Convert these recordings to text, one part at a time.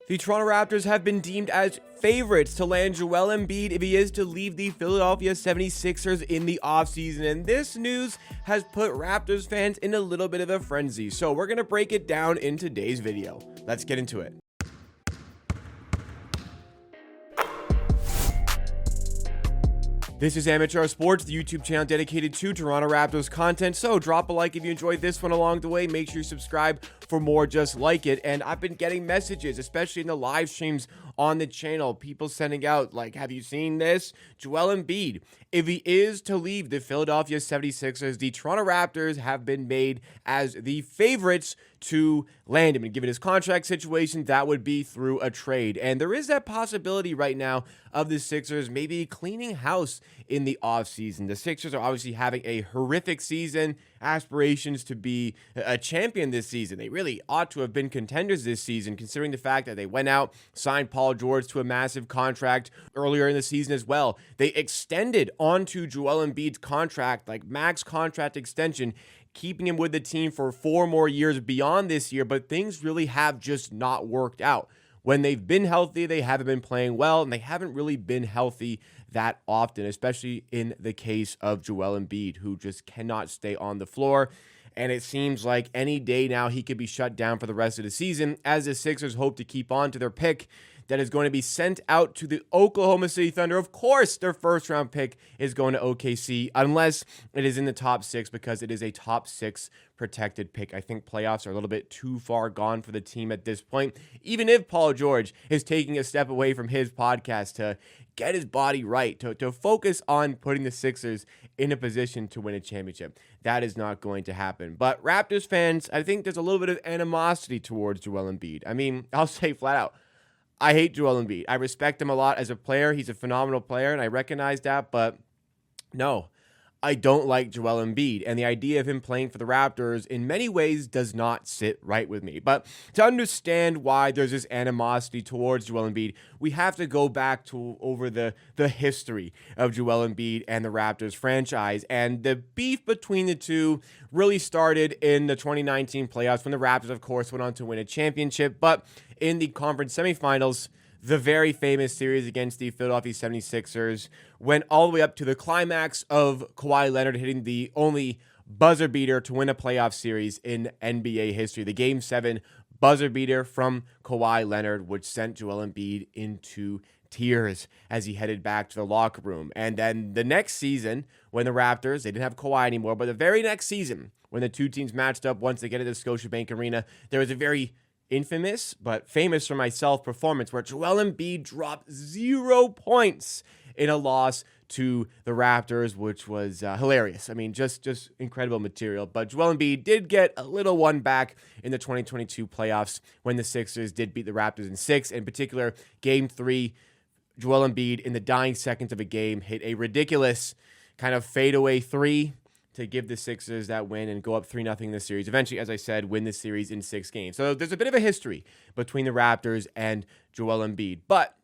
The Toronto Raptors have been deemed as favorites to land Joel Embiid if he is to leave the Philadelphia 76ers in the offseason. And this news has put Raptors fans in a little bit of a frenzy. So we're going to break it down in today's video. Let's get into it. This is Amateur Sports, the YouTube channel dedicated to Toronto Raptors content. So drop a like if you enjoyed this one along the way. Make sure you subscribe for more just like it. And I've been getting messages, especially in the live streams on the channel, people sending out like, have you seen this? Joel Embiid, if he is to leave the Philadelphia 76ers, the Toronto Raptors have been made as the favorites to land him. And given his contract situation, that would be through a trade. And there is that possibility right now of the Sixers maybe cleaning house in the offseason. The Sixers are obviously having a horrific season, aspirations to be a champion this season. They really ought to have been contenders this season, considering the fact that they went out, signed Paul George to a massive contract earlier in the season as well. They extended onto Joel Embiid's contract, like max contract extension, keeping him with the team for 4 more years beyond this year, but things really have just not worked out. When they've been healthy, they haven't been playing well, and they haven't really been healthy that often, especially in the case of Joel Embiid, who just cannot stay on the floor. And it seems like any day now he could be shut down for the rest of the season, as the Sixers hope to keep on to their pick that is going to be sent out to the Oklahoma City Thunder. Of course, their first-round pick is going to OKC, unless it is in the top 6, because it is a top 6 protected pick. I think playoffs are a little bit too far gone for the team at this point, even if Paul George is taking a step away from his podcast to get his body right, to focus on putting the Sixers in a position to win a championship. That is not going to happen. But Raptors fans, I think there's a little bit of animosity towards Joel Embiid. I mean, I'll say flat out, I hate Joel Embiid. I respect him a lot as a player. He's a phenomenal player, and I recognize that, but no, I don't like Joel Embiid, and the idea of him playing for the Raptors in many ways does not sit right with me. But to understand why there's this animosity towards Joel Embiid, we have to go back to over the history of Joel Embiid and the Raptors franchise. And the beef between the two really started in the 2019 playoffs when the Raptors, of course, went on to win a championship. But in the conference semifinals, the very famous series against the Philadelphia 76ers went all the way up to the climax of Kawhi Leonard hitting the only buzzer beater to win a playoff series in NBA history. The Game 7 buzzer beater from Kawhi Leonard, which sent Joel Embiid into tears as he headed back to the locker room. And then the next season, when the Raptors, they didn't have Kawhi anymore, but the very next season, when the two teams matched up once they get into the Scotiabank Arena, there was a very infamous but famous for myself performance where Joel Embiid dropped 0 points in a loss to the Raptors, which was hilarious. I mean, just incredible material. But Joel Embiid did get a little one back in the 2022 playoffs when the Sixers did beat the Raptors in 6. In particular, Game 3, Joel Embiid in the dying seconds of a game hit a ridiculous kind of fadeaway 3 to give the Sixers that win and go up 3-0 in the series. Eventually, as I said, win the series in 6 games. So there's a bit of a history between the Raptors and Joel Embiid. But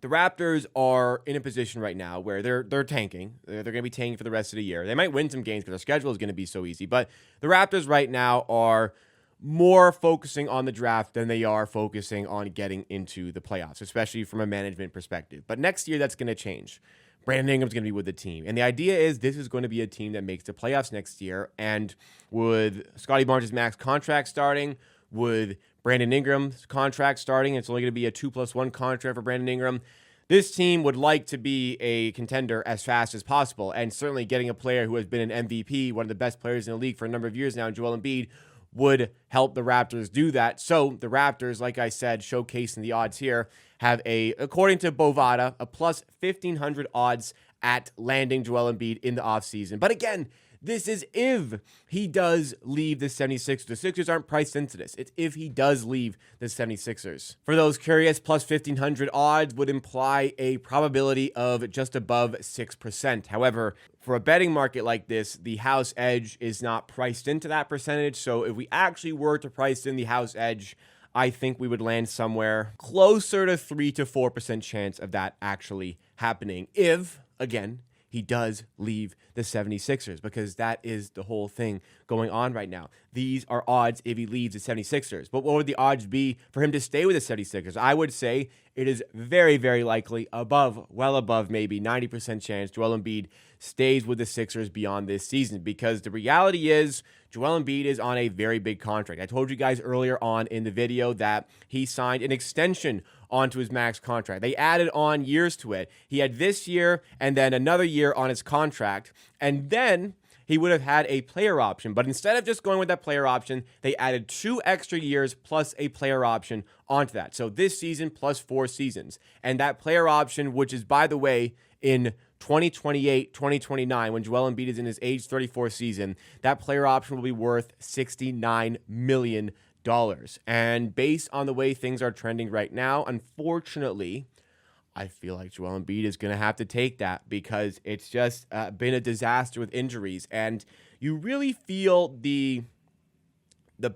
the Raptors are in a position right now where they're tanking. They're going to be tanking for the rest of the year. They might win some games because their schedule is going to be so easy. But the Raptors right now are more focusing on the draft than they are focusing on getting into the playoffs, especially from a management perspective. But next year, that's going to change. Brandon Ingram's going to be with the team. And the idea is this is going to be a team that makes the playoffs next year. And with Scottie Barnes' max contract starting, with Brandon Ingram's contract starting, it's only going to be a 2+1 contract for Brandon Ingram. This team would like to be a contender as fast as possible. And certainly getting a player who has been an MVP, one of the best players in the league for a number of years now, Joel Embiid, would help the Raptors do that. So the Raptors, like I said, showcasing the odds here, have according to Bovada, a plus 1,500 odds at landing Joel Embiid in the offseason. But again, this is if he does leave the 76ers. The Sixers aren't priced into this. It's if he does leave the 76ers. For those curious, plus 1,500 odds would imply a probability of just above 6%. However, for a betting market like this, the house edge is not priced into that percentage. So if we actually were to price in the house edge, I think we would land somewhere closer to 3 to 4% chance of that actually happening if, again, he does leave the 76ers, because that is the whole thing going on right now. These are odds if he leaves the 76ers. But what would the odds be for him to stay with the 76ers? I would say it is very, very likely, well above maybe 90% chance Joel Embiid stays with the Sixers beyond this season, because the reality is Joel Embiid is on a very big contract. I told you guys earlier on in the video that he signed an extension onto his max contract. They added on years to it. He had this year and then another year on his contract, and then he would have had a player option. But instead of just going with that player option, they added 2 extra years plus a player option onto that. So this season plus 4 seasons. And that player option, which is, by the way, in 2028, 2029, when Joel Embiid is in his age 34 season, that player option will be worth $69 million. And based on the way things are trending right now, unfortunately, I feel like Joel Embiid is going to have to take that, because it's just been a disaster with injuries. And you really feel the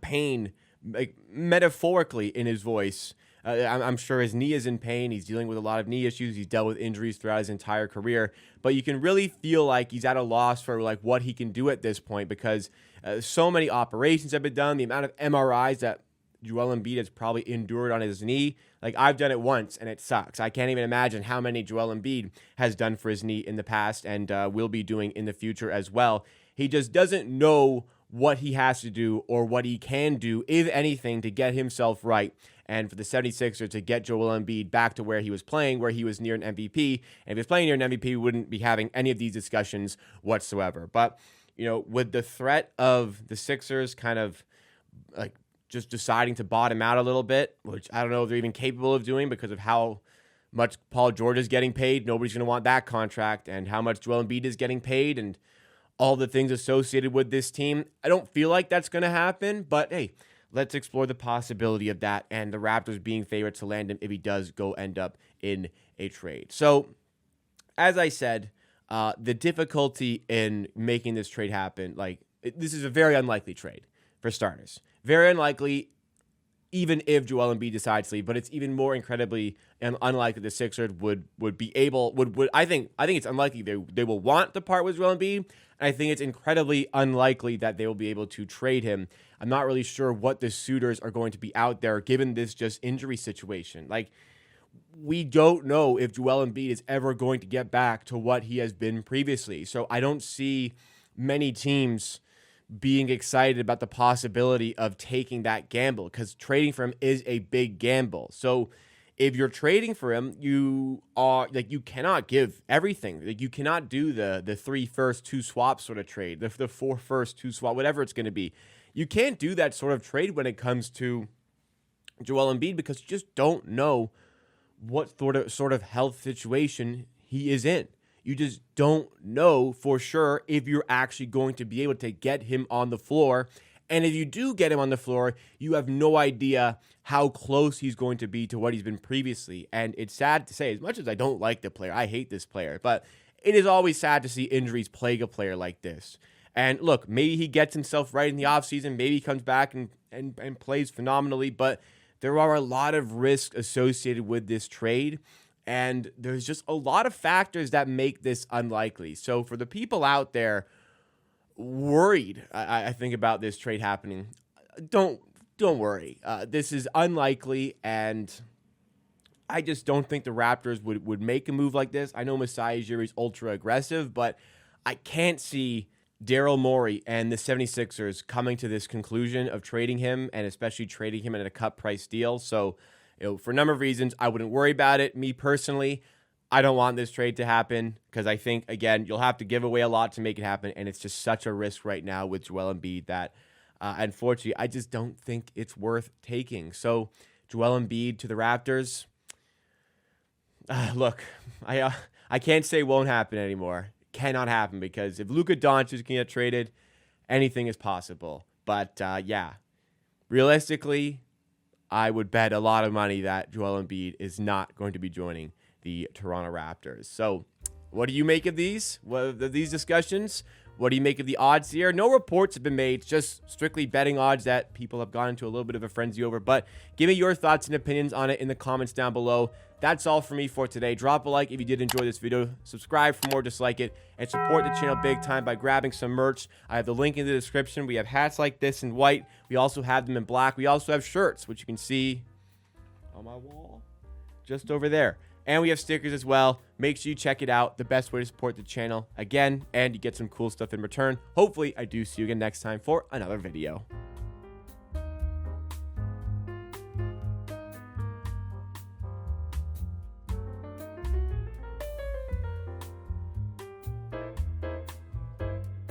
pain, like, metaphorically in his voice. I'm sure his knee is in pain. He's dealing with a lot of knee issues. He's dealt with injuries throughout his entire career. But you can really feel like he's at a loss for like what he can do at this point, because so many operations have been done. The amount of MRIs that Joel Embiid has probably endured on his knee. Like, I've done it once, and it sucks. I can't even imagine how many Joel Embiid has done for his knee in the past, and will be doing in the future as well. He just doesn't know what he has to do or what he can do, if anything, to get himself right. And for the 76ers to get Joel Embiid back to where he was playing, where he was near an MVP. And if he was playing near an MVP, we wouldn't be having any of these discussions whatsoever. But, you know, with the threat of the Sixers kind of like just deciding to bottom out a little bit, which I don't know if they're even capable of doing because of how much Paul George is getting paid. Nobody's going to want that contract, and how much Joel Embiid is getting paid, and all the things associated with this team. I don't feel like that's going to happen, but hey, let's explore the possibility of that and the Raptors being favorites to land him if he does go end up in a trade. So, as I said, the difficulty in making this trade happen, this is a very unlikely trade for starters. Very unlikely, even if Joel Embiid decides to leave, but it's even more incredibly unlikely the Sixers would be able, I think it's unlikely they will want to part with Joel Embiid, and I think it's incredibly unlikely that they will be able to trade him. I'm not really sure what the suitors are going to be out there, given this just injury situation. Like, we don't know if Joel Embiid is ever going to get back to what he has been previously, so I don't see many teams being excited about the possibility of taking that gamble, because trading for him is a big gamble. So if you're trading for him, you cannot give everything. Like, you cannot do the 3 first 2 swap sort of trade, the 4 first 2 swap, whatever it's going to be. You can't do that sort of trade when it comes to Joel Embiid, because you just don't know what sort of health situation he is in. You just don't know for sure if you're actually going to be able to get him on the floor. And if you do get him on the floor, you have no idea how close he's going to be to what he's been previously. And it's sad to say, as much as I don't like the player, I hate this player, but it is always sad to see injuries plague a player like this. And look, maybe he gets himself right in the offseason. Maybe he comes back and plays phenomenally. But there are a lot of risks associated with this trade. And there's just a lot of factors that make this unlikely. So for the people out there worried, I think, about this trade happening, don't worry. This is unlikely, and I just don't think the Raptors would make a move like this. I know Masai Ujiri's ultra aggressive, but I can't see Daryl Morey and the 76ers coming to this conclusion of trading him, and especially trading him at a cut price deal. So, for a number of reasons, I wouldn't worry about it. Me personally, I don't want this trade to happen, because I think, again, you'll have to give away a lot to make it happen, and it's just such a risk right now with Joel Embiid that, unfortunately, I just don't think it's worth taking. So, Joel Embiid to the Raptors, look, I can't say it won't happen anymore. It cannot happen, because if Luka Doncic can get traded, anything is possible. But, realistically, I would bet a lot of money that Joel Embiid is not going to be joining the Toronto Raptors. So what do you make of these discussions? What do you make of the odds here? No reports have been made, just strictly betting odds that people have gone into a little bit of a frenzy over. But give me your thoughts and opinions on it in the comments down below. That's all for me for today. Drop a like if you did enjoy this video. Subscribe for more just like it. And support the channel big time by grabbing some merch. I have the link in the description. We have hats like this in white. We also have them in black. We also have shirts, which you can see on my wall just over there. And we have stickers as well. Make sure you check it out. The best way to support the channel again. And you get some cool stuff in return. Hopefully, I do see you again next time for another video.